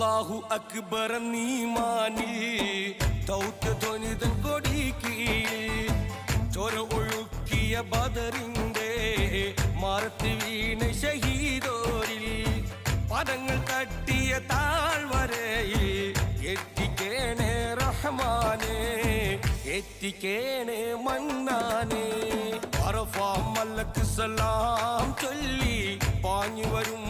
അല്ലാഹു അക്ബർ നീമാനിൽ ദൗത്യധ്വനിതൻ കൊടിക്ക് ചോര ഒഴുക്കിയ ബദറിന്റെ മാറത്ത് വീണ ഷഹീദോരിൽ പദങ്ങൾ തട്ടിയ താഴ്വരയിൽ എത്തിക്കേണേ റഹ്മാനേ എത്തിക്കേണേ മന്നാനേ അറഫ മലക്ക് സലാം ചൊല്ലി പാഞ്ഞു വരും